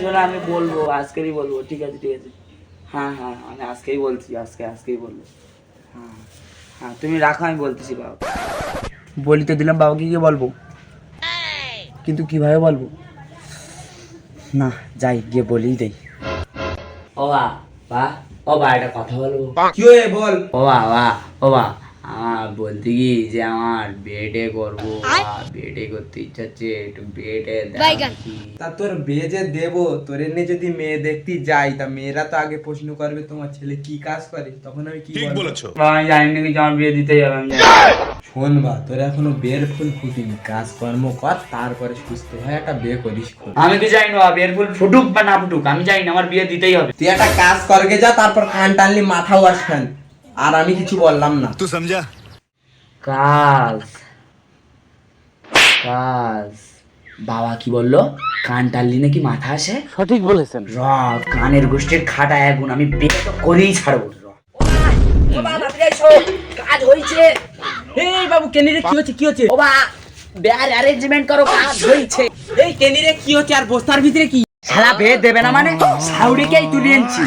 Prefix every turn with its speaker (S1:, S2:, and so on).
S1: শোনো আমি বলবো, আজকেই বলবো। ঠিক আছে ঠিক আছে, হ্যাঁ হ্যাঁ আমি আজকেই বলছি, আজকেই বলবো। হ্যাঁ হ্যাঁ তুমি রাখো, আমি বলতেছি বাবা। বলি তো দিলাম, বাবাকে গিয়ে বলবো, কিন্তু কিভাবে বলবো? না যাই গিয়ে বলেই দেই। ও বা বা, ও বা একটা কথা বলবো।
S2: কি হয়ে বল।
S1: ও বাবা, ও বা, আমার বলতে কি যে আমার বিয়েটে করবো, বিয়েটে করতে ইচ্ছা হচ্ছে, একটু বিয়েটে দেখি।
S2: তা তোর বিয়ে যে দেবো, তোর এমনি যদি মেয়ে দেখতে যাই, তা মেয়েরা তো আগে প্রশ্ন করবে তোমার ছেলে কি কাজ করে, তখন আমি কি বলবো?
S1: বাবা, আমি জানি না কিছু, আমার বিয়ে দিতেই হবে, আমি জানি।
S2: শোন বা, তোর এখনো বিয়ের ফুল ফুটিনি, কাজকর্ম কর, তারপরে সুস্থ হয়ে একটা বিয়ে করিস।
S1: আমি তো জানি না বিয়ের ফুল ফুটুক বা না ফুটুক, আমি জানি না, আমার বিয়ে দিতেই হবে।
S2: তুই একটা কাজ করগে যা, তারপর কান টানলি মাথাও আসবেন, আর আমি কিছু বললাম না।
S3: तू समझा?
S1: কাজ কাজ, বাবা কি বললো? কান টানলি নাকি মাথা আসে?
S4: সঠিক বলেছেন।
S1: র, কানের গোষ্ঠীর খাটা এখন আমি বিয়ে তো করেই ছাড়বো। কাজ হয়েছে।
S4: এই বাবু কেনিরে কি হচ্ছে কি হচ্ছে?
S1: ও বা, বিয়ার অ্যারেঞ্জমেন্ট করো, কাজ হয়েছে।
S4: এই কেনিরে কি হচ্ছে আর বস্তার ভিতরে কি?
S1: শালা বিয়ে দেবে না মানে সাউরিকেই তুলে এনেছি।